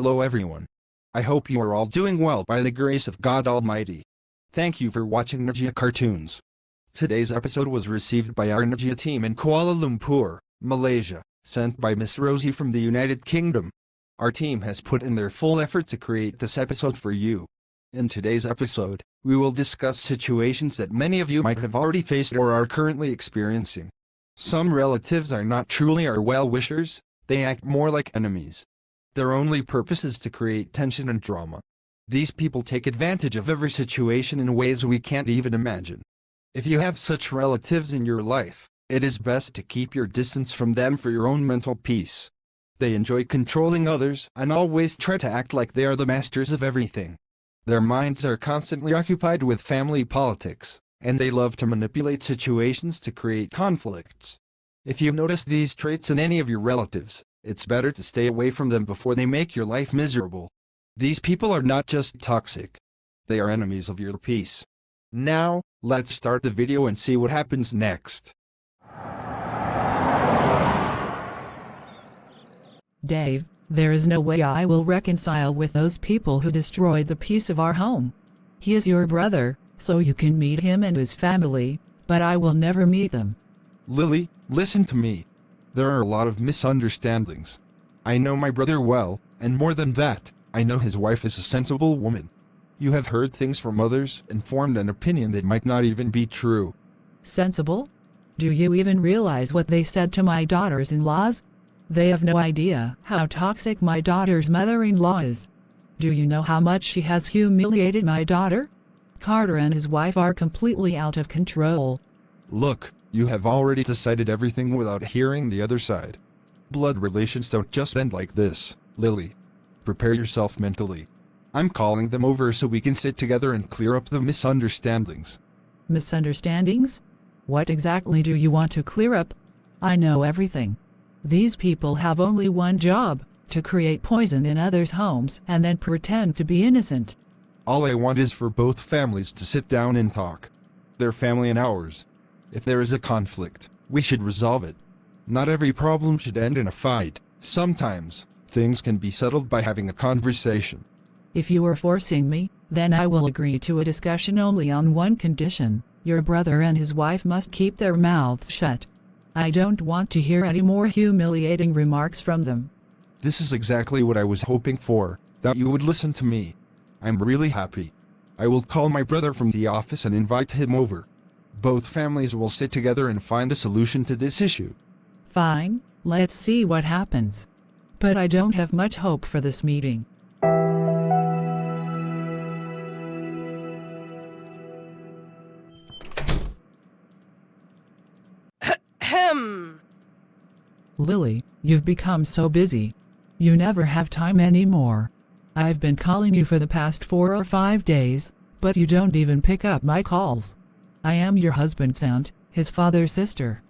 Hello everyone. I hope you are all doing well by the grace of God Almighty. Thank you for watching Najja Cartoons. Today's episode was received by our Najja team in Kuala Lumpur, Malaysia, sent by Miss Rosie from the United Kingdom. Our team has put in their full effort to create this episode for you. In today's episode, we will discuss situations that many of you might have already faced or are currently experiencing. Some relatives are not truly our well-wishers, they act more like enemies. Their only purpose is to create tension and drama. These people take advantage of every situation in ways we can't even imagine. If you have such relatives in your life, it is best to keep your distance from them for your own mental peace. They enjoy controlling others and always try to act like they are the masters of everything. Their minds are constantly occupied with family politics, and they love to manipulate situations to create conflicts. If you notice these traits in any of your relatives, it's better to stay away from them before they make your life miserable. These people are not just toxic. They are enemies of your peace. Now, let's start the video and see what happens next. Dave, there is no way I will reconcile with those people who destroyed the peace of our home. He is your brother, so you can meet him and his family, but I will never meet them. Lily, listen to me. There are a lot of misunderstandings. I know my brother well, and more than that, I know his wife is a sensible woman. You have heard things from others and formed an opinion that might not even be true. Sensible? Do you even realize what they said to my daughters-in-laws? They have no idea how toxic my daughter's mother-in-law is. Do you know how much she has humiliated my daughter? Carter and his wife are completely out of control. Look, you have already decided everything without hearing the other side. Blood relations don't just end like this, Lily. Prepare yourself mentally. I'm calling them over so we can sit together and clear up the misunderstandings. Misunderstandings? What exactly do you want to clear up? I know everything. These people have only one job, to create poison in others' homes and then pretend to be innocent. All I want is for both families to sit down and talk. Their family and ours. If there is a conflict, we should resolve it. Not every problem should end in a fight. Sometimes, things can be settled by having a conversation. If you are forcing me, then I will agree to a discussion only on one condition. Your brother and his wife must keep their mouths shut. I don't want to hear any more humiliating remarks from them. This is exactly what I was hoping for, that you would listen to me. I'm really happy. I will call my brother from the office and invite him over. Both families will sit together and find a solution to this issue. Fine, let's see what happens. But I don't have much hope for this meeting. Lily, you've become so busy. You never have time anymore. I've been calling you for the past 4 or 5 days, but you don't even pick up my calls. I am your husband's aunt, his father's sister.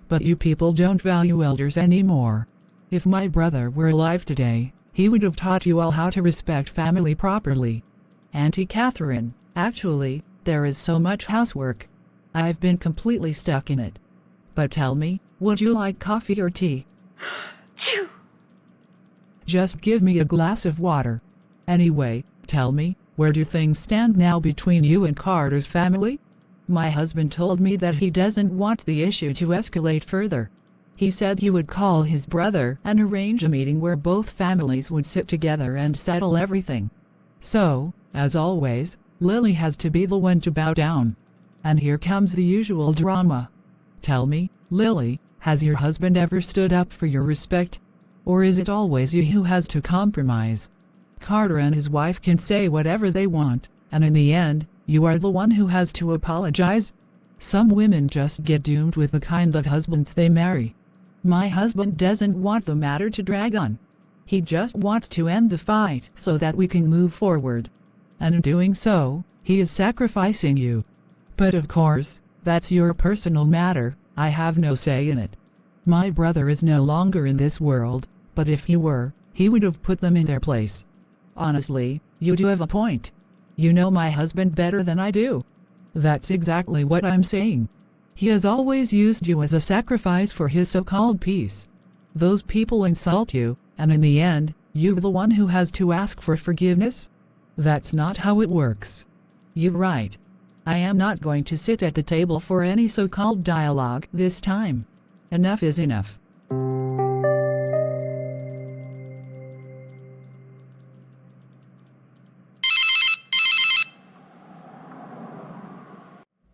But you people don't value elders anymore. If my brother were alive today, he would have taught you all how to respect family properly. Auntie Catherine, actually, there is so much housework. I've been completely stuck in it. But tell me, would you like coffee or tea? Just give me a glass of water. Anyway, tell me, where do things stand now between you and Carter's family? My husband told me that he doesn't want the issue to escalate further. He said he would call his brother and arrange a meeting where both families would sit together and settle everything. So, as always, Lily has to be the one to bow down. And here comes the usual drama. Tell me, Lily, has your husband ever stood up for your respect? Or is it always you who has to compromise? Carter and his wife can say whatever they want, and in the end, you are the one who has to apologize. Some women just get doomed with the kind of husbands they marry. My husband doesn't want the matter to drag on. He just wants to end the fight so that we can move forward. And in doing so, he is sacrificing you. But of course, that's your personal matter, I have no say in it. My brother is no longer in this world, but if he were, he would have put them in their place. Honestly, you do have a point. You know my husband better than I do. That's exactly what I'm saying. He has always used you as a sacrifice for his so-called peace. Those people insult you, and in the end, You the one who has to ask for forgiveness? That's not how it works. You're right. I am not going to sit at the table for any so-called dialogue this time. Enough is enough.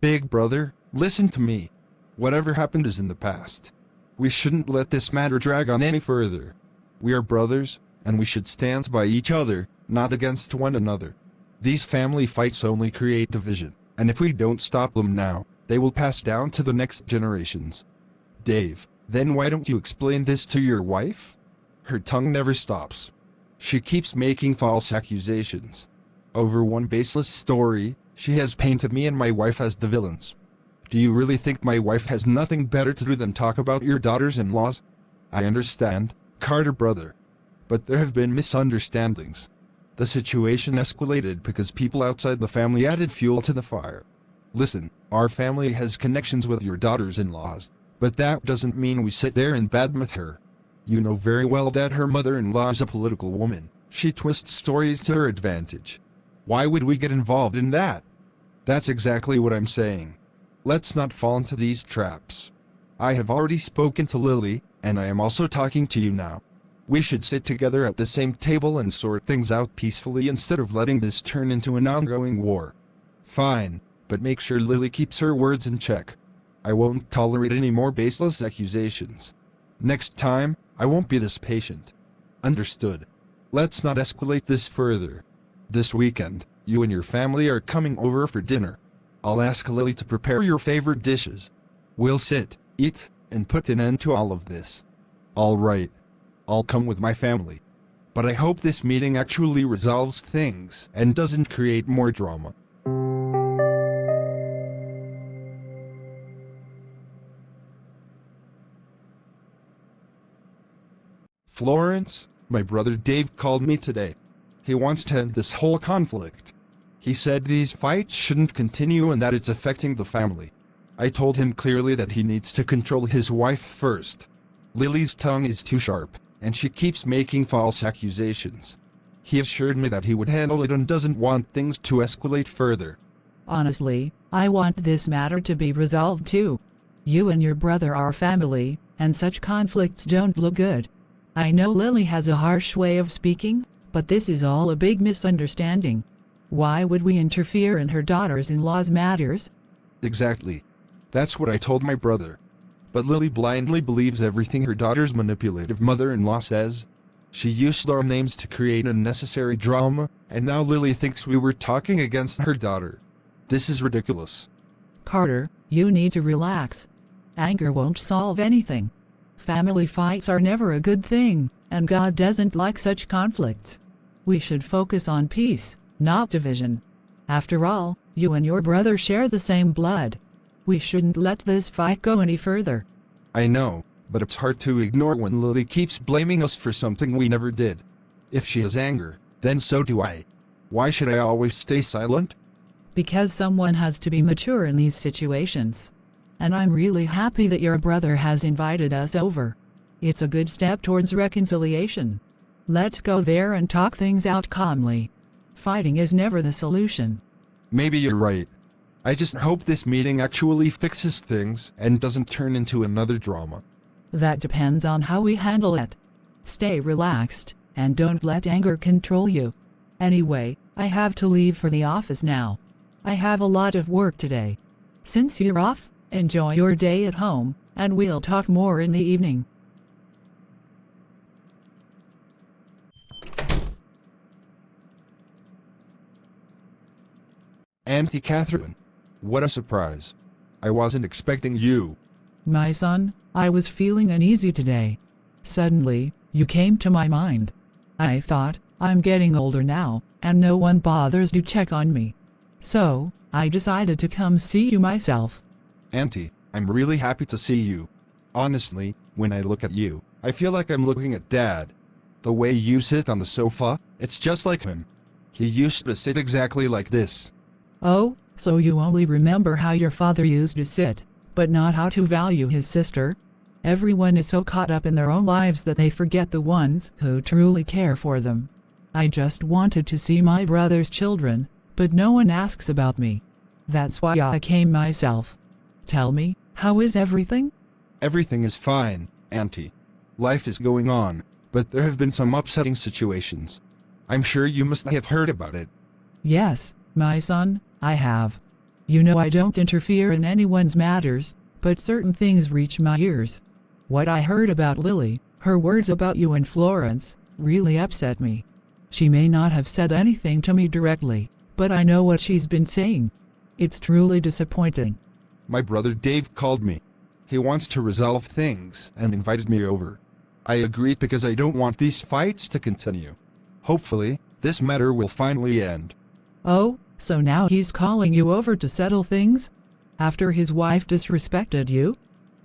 Big brother, listen to me. Whatever happened is in the past. We shouldn't let this matter drag on any further. We are brothers, and we should stand by each other, not against one another. These family fights only create division, and if we don't stop them now, they will pass down to the next generations. Dave, then why don't you explain this to your wife? Her tongue never stops. She keeps making false accusations. Over one baseless story, she has painted me and my wife as the villains. Do you really think my wife has nothing better to do than talk about your daughters-in-laws? I understand, Carter brother. But there have been misunderstandings. The situation escalated because people outside the family added fuel to the fire. Listen, our family has connections with your daughters-in-laws, but that doesn't mean we sit there and badmouth her. You know very well that her mother-in-law is a political woman. She twists stories to her advantage. Why would we get involved in that? That's exactly what I'm saying. Let's not fall into these traps. I have already spoken to Lily, and I am also talking to you now. We should sit together at the same table and sort things out peacefully instead of letting this turn into an ongoing war. Fine, but make sure Lily keeps her words in check. I won't tolerate any more baseless accusations. Next time, I won't be this patient. Understood. Let's not escalate this further. This weekend, you and your family are coming over for dinner. I'll ask Lily to prepare your favorite dishes. We'll sit, eat, and put an end to all of this. All right. I'll come with my family. But I hope this meeting actually resolves things and doesn't create more drama. Florence, my brother Dave called me today. He wants to end this whole conflict. He said these fights shouldn't continue and that it's affecting the family. I told him clearly that he needs to control his wife first. Lily's tongue is too sharp, and she keeps making false accusations. He assured me that he would handle it and doesn't want things to escalate further. Honestly, I want this matter to be resolved too. You and your brother are family, and such conflicts don't look good. I know Lily has a harsh way of speaking, but this is all a big misunderstanding. Why would we interfere in her daughters-in-law's matters? Exactly. That's what I told my brother. But Lily blindly believes everything her daughter's manipulative mother-in-law says. She used our names to create unnecessary drama, and now Lily thinks we were talking against her daughter. This is ridiculous. Carter, you need to relax. Anger won't solve anything. Family fights are never a good thing, and God doesn't like such conflicts. We should focus on peace, not division. After all, you and your brother share the same blood. We shouldn't let this fight go any further. I know, but it's hard to ignore when Lily keeps blaming us for something we never did. If she has anger, then so do I. Why should I always stay silent? Because someone has to be mature in these situations. And I'm really happy that your brother has invited us over. It's a good step towards reconciliation. Let's go there and talk things out calmly. Fighting is never the solution. Maybe you're right. I just hope this meeting actually fixes things and doesn't turn into another drama. That depends on how we handle it. Stay relaxed, and don't let anger control you. Anyway, I have to leave for the office now. I have a lot of work today. Since you're off, enjoy your day at home, and we'll talk more in the evening. Auntie Catherine. What a surprise. I wasn't expecting you. My son, I was feeling uneasy today. Suddenly, you came to my mind. I thought, I'm getting older now, and no one bothers to check on me. So, I decided to come see you myself. Auntie, I'm really happy to see you. Honestly, when I look at you, I feel like I'm looking at Dad. The way you sit on the sofa, it's just like him. He used to sit exactly like this. Oh, so you only remember how your father used to sit, but not how to value his sister? Everyone is so caught up in their own lives that they forget the ones who truly care for them. I just wanted to see my brother's children, but no one asks about me. That's why I came myself. Tell me, how is everything? Everything is fine, Auntie. Life is going on, but there have been some upsetting situations. I'm sure you must have heard about it. Yes, my son, I have. You know I don't interfere in anyone's matters, but certain things reach my ears. What I heard about Lily, her words about you and Florence, really upset me. She may not have said anything to me directly, but I know what she's been saying. It's truly disappointing. My brother Dave called me. He wants to resolve things and invited me over. I agreed because I don't want these fights to continue. Hopefully, this matter will finally end. Oh, so now he's calling you over to settle things? After his wife disrespected you?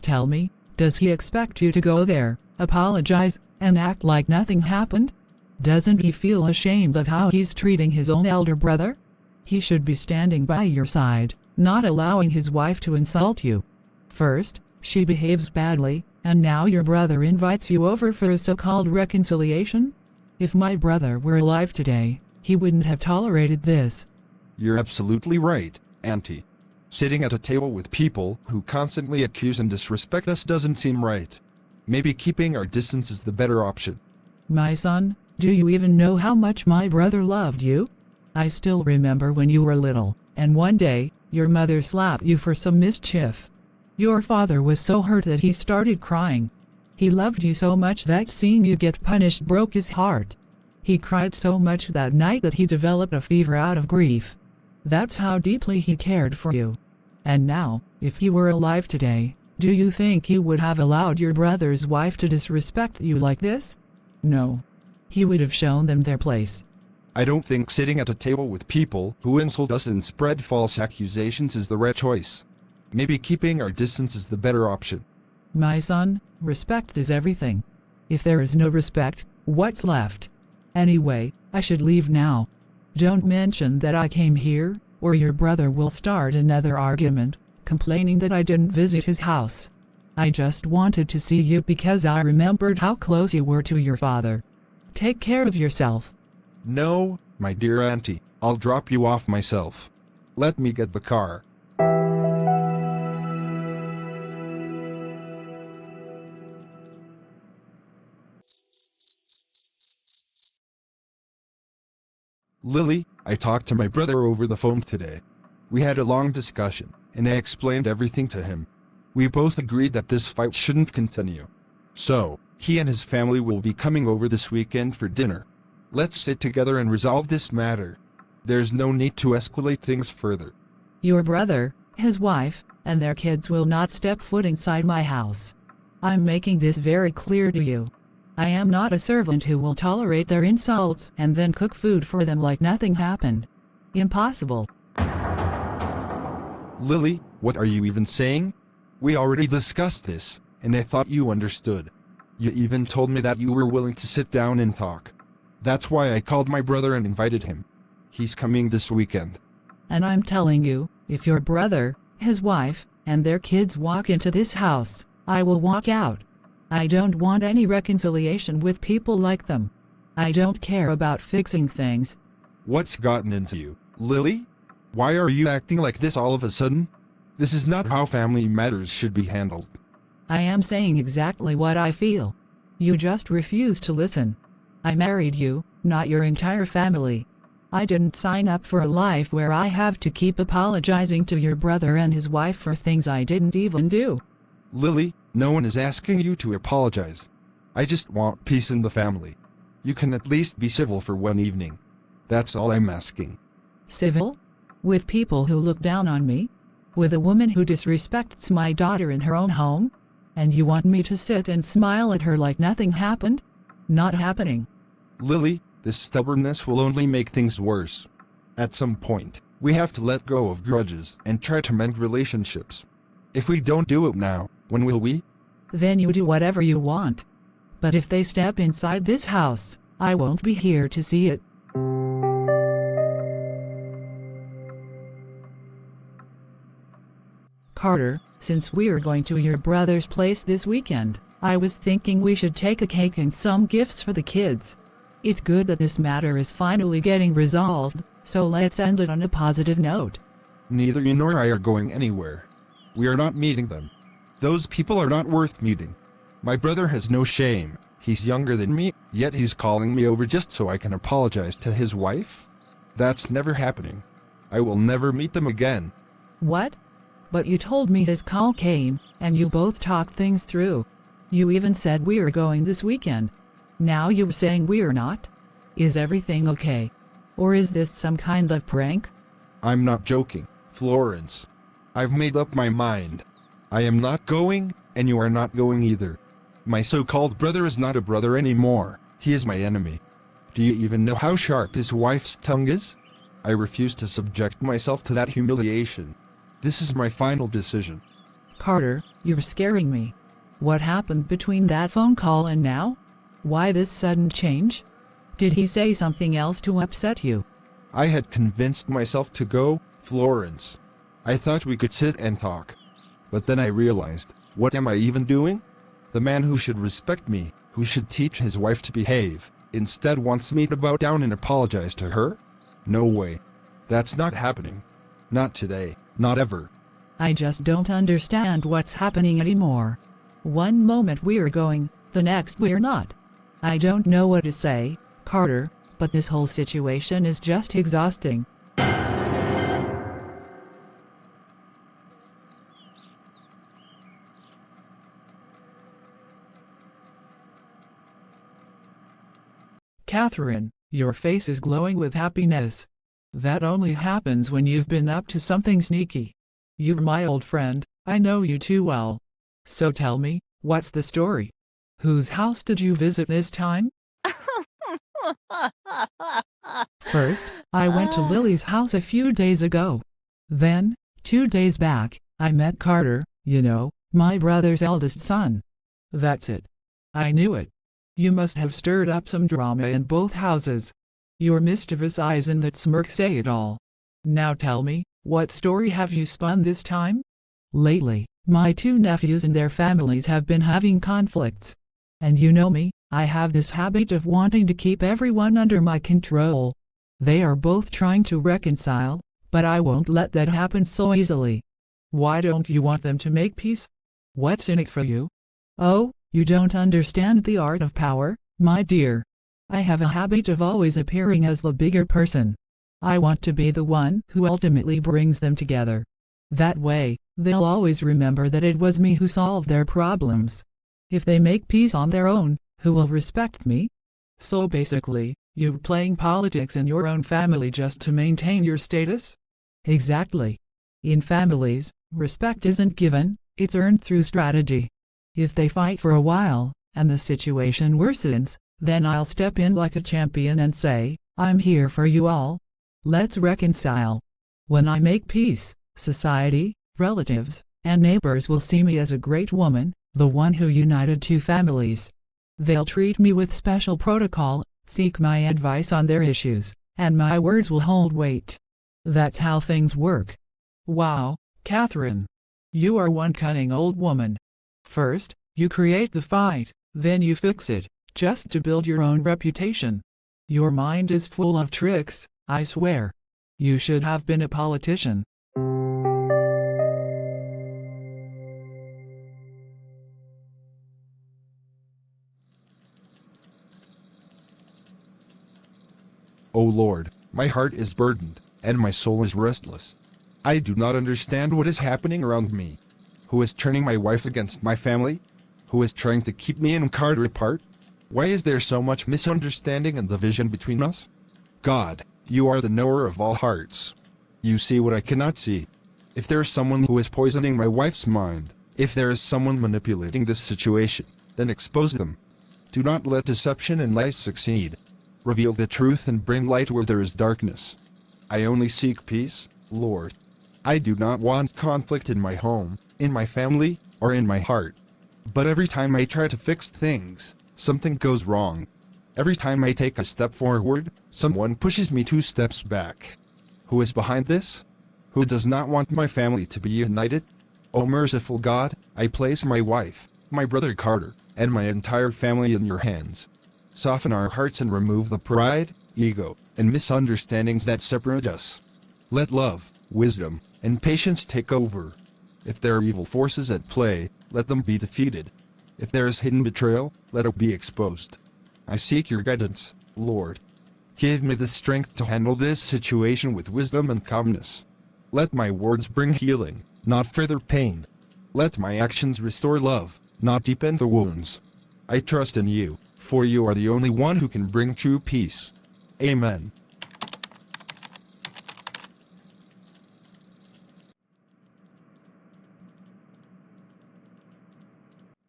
Tell me, does he expect you to go there, apologize, and act like nothing happened? Doesn't he feel ashamed of how he's treating his own elder brother? He should be standing by your side, not allowing his wife to insult you. First, she behaves badly, and now your brother invites you over for a so-called reconciliation? If my brother were alive today, he wouldn't have tolerated this. You're absolutely right, Auntie. Sitting at a table with people who constantly accuse and disrespect us doesn't seem right. Maybe keeping our distance is the better option. My son, do you even know how much my brother loved you? I still remember when you were little, and one day, your mother slapped you for some mischief. Your father was so hurt that he started crying. He loved you so much that seeing you get punished broke his heart. He cried so much that night that he developed a fever out of grief. That's how deeply he cared for you. And now, if he were alive today, do you think he would have allowed your brother's wife to disrespect you like this? No. He would have shown them their place. I don't think sitting at a table with people who insult us and spread false accusations is the right choice. Maybe keeping our distance is the better option. My son, respect is everything. If there is no respect, what's left? Anyway, I should leave now. Don't mention that I came here, or your brother will start another argument, complaining that I didn't visit his house. I just wanted to see you because I remembered how close you were to your father. Take care of yourself. No, my dear Auntie, I'll drop you off myself. Let me get the car. Lily, I talked to my brother over the phone today. We had a long discussion, and I explained everything to him. We both agreed that this fight shouldn't continue. So, he and his family will be coming over this weekend for dinner. Let's sit together and resolve this matter. There's no need to escalate things further. Your brother, his wife, and their kids will not step foot inside my house. I'm making this very clear to you. I am not a servant who will tolerate their insults and then cook food for them like nothing happened. Impossible. Lily, what are you even saying? We already discussed this, and I thought you understood. You even told me that you were willing to sit down and talk. That's why I called my brother and invited him. He's coming this weekend. And I'm telling you, if your brother, his wife, and their kids walk into this house, I will walk out. I don't want any reconciliation with people like them. I don't care about fixing things. What's gotten into you, Lily? Why are you acting like this all of a sudden? This is not how family matters should be handled. I am saying exactly what I feel. You just refuse to listen. I married you, not your entire family. I didn't sign up for a life where I have to keep apologizing to your brother and his wife for things I didn't even do. Lily, no one is asking you to apologize. I just want peace in the family. You can at least be civil for one evening. That's all I'm asking. Civil? With people who look down on me? With a woman who disrespects my daughter in her own home? And you want me to sit and smile at her like nothing happened? Not happening. Lily, this stubbornness will only make things worse. At some point, we have to let go of grudges and try to mend relationships. If we don't do it now, when will we? Then you do whatever you want. But if they step inside this house, I won't be here to see it. Carter, Since we're going to your brother's place this weekend, I was thinking we should take a cake and some gifts for the kids. It's good that this matter is finally getting resolved, so let's end it on a positive note. Neither you nor I are going anywhere. We are not meeting them. Those people are not worth meeting. My brother has no shame. He's younger than me, yet he's calling me over just so I can apologize to his wife? That's never happening. I will never meet them again. What? But you told me his call came, and you both talked things through. You even said we're going this weekend. Now you're saying we're not? Is everything okay? Or is this some kind of prank? I'm not joking, Florence. I've made up my mind. I am not going, and you are not going either. My so-called brother is not a brother anymore. He is my enemy. Do you even know how sharp his wife's tongue is? I refuse to subject myself to that humiliation. This is my final decision. Carter, you're scaring me. What happened between that phone call and now? Why this sudden change? Did he say something else to upset you? I had convinced myself to go, Florence. I thought we could sit and talk. But then I realized, what am I even doing? The man who should respect me, who should teach his wife to behave, instead wants me to bow down and apologize to her? No way. That's not happening. Not today, not ever. I just don't understand what's happening anymore. One moment we're going, the next we're not. I don't know what to say, Carter, but this whole situation is just exhausting. Catherine, your face is glowing with happiness. That only happens when you've been up to something sneaky. You're my old friend, I know you too well. So tell me, what's the story? Whose house did you visit this time? First, I went to Lily's house a few days ago. Then, 2 days back, I met Carter, my brother's eldest son. That's it. I knew it. You must have stirred up some drama in both houses. Your mischievous eyes and that smirk say it all. Now tell me, what story have you spun this time? Lately, my 2 nephews and their families have been having conflicts. And you know me, I have this habit of wanting to keep everyone under my control. They are both trying to reconcile, but I won't let that happen so easily. Why don't you want them to make peace? What's in it for you? Oh, you don't understand the art of power, my dear. I have a habit of always appearing as the bigger person. I want to be the one who ultimately brings them together. That way, they'll always remember that it was me who solved their problems. If they make peace on their own, who will respect me? So basically, you're playing politics in your own family just to maintain your status? Exactly. In families, respect isn't given, it's earned through strategy. If they fight for a while, and the situation worsens, then I'll step in like a champion and say, I'm here for you all. Let's reconcile. When I make peace, society, relatives, and neighbors will see me as a great woman, the one who united 2 families. They'll treat me with special protocol, seek my advice on their issues, and my words will hold weight. That's how things work. Wow, Catherine. You are one cunning old woman. First, you create the fight, then you fix it, just to build your own reputation. Your mind is full of tricks, I swear. You should have been a politician. O Lord, my heart is burdened, and my soul is restless. I do not understand what is happening around me. Who is turning my wife against my family? Who is trying to keep me and Carter apart? Why is there so much misunderstanding and division between us? God, you are the knower of all hearts. You see what I cannot see. If there is someone who is poisoning my wife's mind, if there is someone manipulating this situation, then expose them. Do not let deception and lies succeed. Reveal the truth and bring light where there is darkness. I only seek peace, Lord. I do not want conflict in my home, in my family, or in my heart. But every time I try to fix things, something goes wrong. Every time I take a step forward, someone pushes me 2 steps back. Who is behind this? Who does not want my family to be united? O merciful God, I place my wife, my brother Carter, and my entire family in your hands. Soften our hearts and remove the pride, ego, and misunderstandings that separate us. Let love, wisdom, and patience take over. If there are evil forces at play, let them be defeated. If there is hidden betrayal, let it be exposed. I seek your guidance, Lord. Give me the strength to handle this situation with wisdom and calmness. Let my words bring healing, not further pain. Let my actions restore love, not deepen the wounds. I trust in you, for you are the only one who can bring true peace. Amen.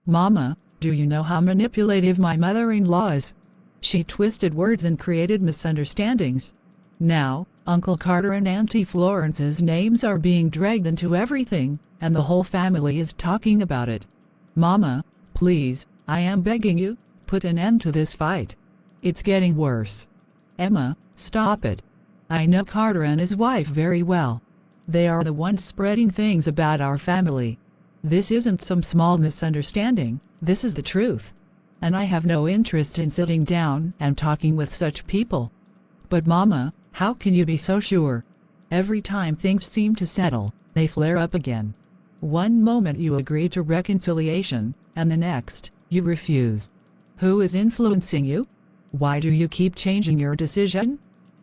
Mama, do you know how manipulative my mother-in-law is? She twisted words and created misunderstandings. Now, Uncle Carter and Auntie Florence's names are being dragged into everything, and the whole family is talking about it. Mama, please, I am begging you, put an end to this fight. It's getting worse. Emma, stop it. I know Carter and his wife very well. They are the ones spreading things about our family. This isn't some small misunderstanding, this is the truth. And I have no interest in sitting down and talking with such people. But Mama, how can you be so sure? Every time things seem to settle, they flare up again. One moment you agree to reconciliation, and the next, you refuse. Who is influencing you? Why do you keep changing your decision?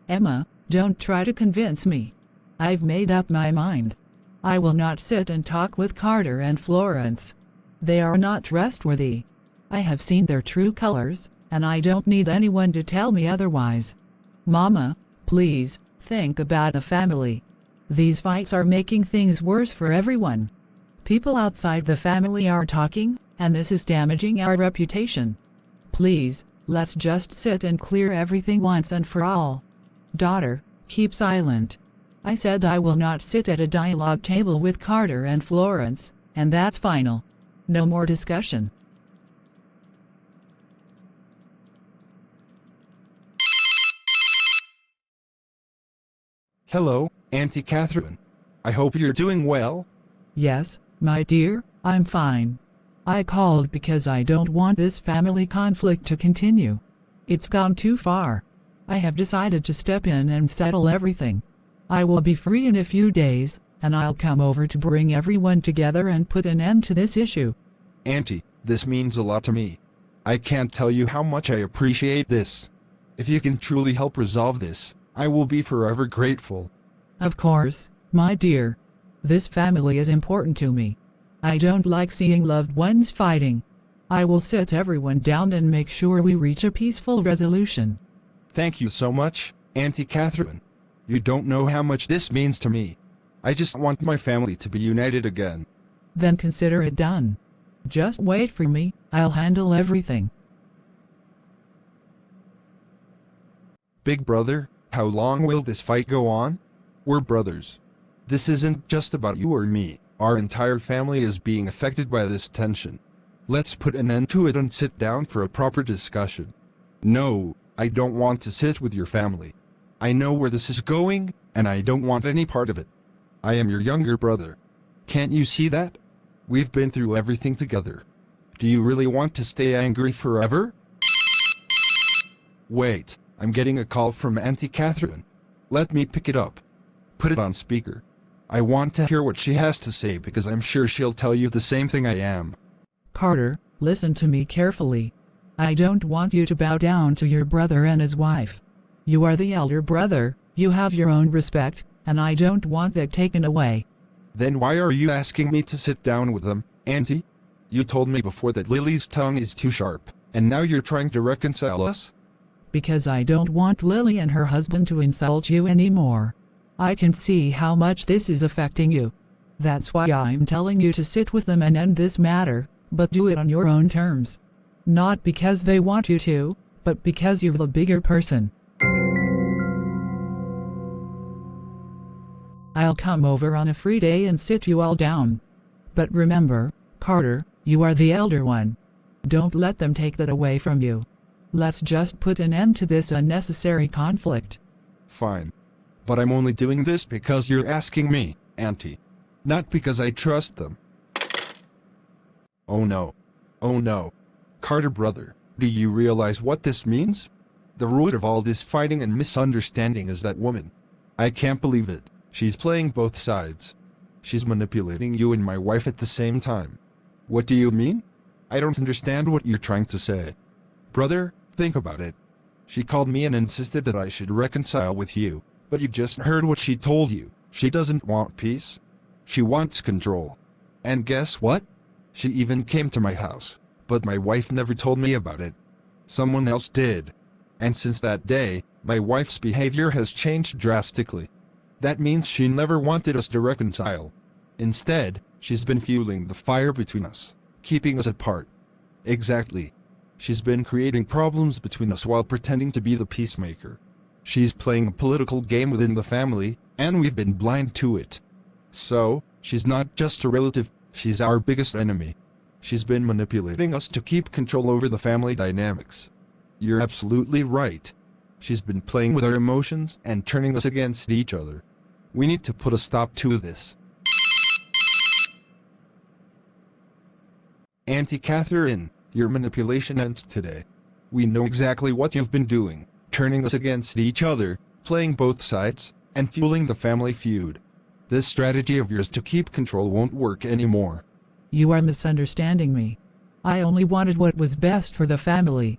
Emma, don't try to convince me. I've made up my mind. I will not sit and talk with Carter and Florence. They are not trustworthy. I have seen their true colors, and I don't need anyone to tell me otherwise. Mama, please, think about the family. These fights are making things worse for everyone. People outside the family are talking, and this is damaging our reputation. Please, let's just sit and clear everything once and for all. Daughter, keep silent. I said I will not sit at a dialogue table with Carter and Florence, and that's final. No more discussion. Hello, Auntie Catherine. I hope you're doing well. Yes, my dear, I'm fine. I called because I don't want this family conflict to continue. It's gone too far. I have decided to step in and settle everything. I will be free in a few days, and I'll come over to bring everyone together and put an end to this issue. Auntie, this means a lot to me. I can't tell you how much I appreciate this. If you can truly help resolve this, I will be forever grateful. Of course, my dear. This family is important to me. I don't like seeing loved ones fighting. I will sit everyone down and make sure we reach a peaceful resolution. Thank you so much, Auntie Catherine. You don't know how much this means to me. I just want my family to be united again. Then consider it done. Just wait for me, I'll handle everything. Big brother, how long will this fight go on? We're brothers. This isn't just about you or me. Our entire family is being affected by this tension. Let's put an end to it and sit down for a proper discussion. No, I don't want to sit with your family. I know where this is going, and I don't want any part of it. I am your younger brother. Can't you see that? We've been through everything together. Do you really want to stay angry forever? Wait, I'm getting a call from Auntie Catherine. Let me pick it up. Put it on speaker. I want to hear what she has to say because I'm sure she'll tell you the same thing I am. Carter, listen to me carefully. I don't want you to bow down to your brother and his wife. You are the elder brother, you have your own respect, and I don't want that taken away. Then why are you asking me to sit down with them, Auntie? You told me before that Lily's tongue is too sharp, and now you're trying to reconcile us? Because I don't want Lily and her husband to insult you anymore. I can see how much this is affecting you. That's why I'm telling you to sit with them and end this matter, but do it on your own terms. Not because they want you to, but because you're the bigger person. I'll come over on a free day and sit you all down. But remember, Carter, you are the elder one. Don't let them take that away from you. Let's just put an end to this unnecessary conflict. Fine. But I'm only doing this because you're asking me, Auntie. Not because I trust them. Oh no. Oh no. Carter brother, do you realize what this means? The root of all this fighting and misunderstanding is that woman. I can't believe it. She's playing both sides. She's manipulating you and my wife at the same time. What do you mean? I don't understand what you're trying to say. Brother, think about it. She called me and insisted that I should reconcile with you, but you just heard what she told you. She doesn't want peace. She wants control. And guess what? She even came to my house, but my wife never told me about it. Someone else did. And since that day, my wife's behavior has changed drastically. That means she never wanted us to reconcile. Instead, she's been fueling the fire between us, keeping us apart. Exactly. She's been creating problems between us while pretending to be the peacemaker. She's playing a political game within the family, and we've been blind to it. So, she's not just a relative, she's our biggest enemy. She's been manipulating us to keep control over the family dynamics. You're absolutely right. She's been playing with our emotions and turning us against each other. We need to put a stop to this. Auntie Catherine, your manipulation ends today. We know exactly what you've been doing, turning us against each other, playing both sides, and fueling the family feud. This strategy of yours to keep control won't work anymore. You are misunderstanding me. I only wanted what was best for the family.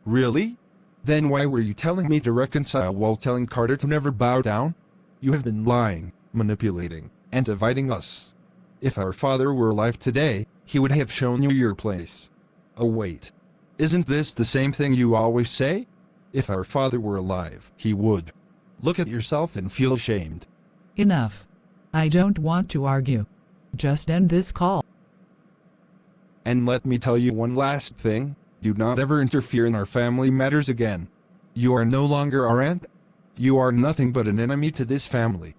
Really? Then why were you telling me to reconcile while telling Carter to never bow down? You have been lying, manipulating, and dividing us. If our father were alive today, he would have shown you your place. Oh wait. Isn't this the same thing you always say? If our father were alive, he would. Look at yourself and feel ashamed. Enough. I don't want to argue. Just end this call. And let me tell you one last thing. Do not ever interfere in our family matters again. You are no longer our aunt. You are nothing but an enemy to this family.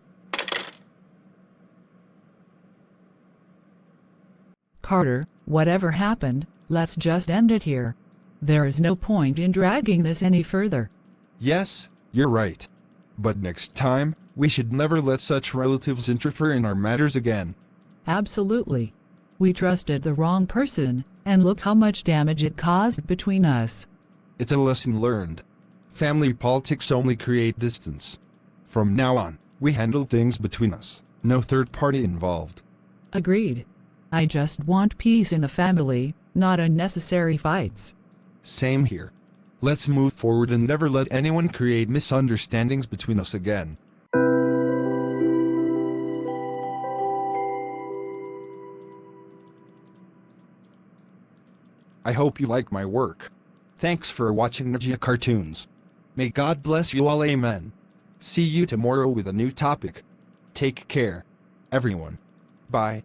Carter, whatever happened, let's just end it here. There is no point in dragging this any further. Yes, you're right. But next time, we should never let such relatives interfere in our matters again. Absolutely. We trusted the wrong person, and look how much damage it caused between us. It's a lesson learned. Family politics only create distance. From now on, we handle things between us. No third party involved. Agreed. I just want peace in the family, not unnecessary fights. Same here. Let's move forward and never let anyone create misunderstandings between us again. I hope you like my work. Thanks for watching Najja Cartoons. May God bless you all, amen. See you tomorrow with a new topic. Take care, everyone. Bye.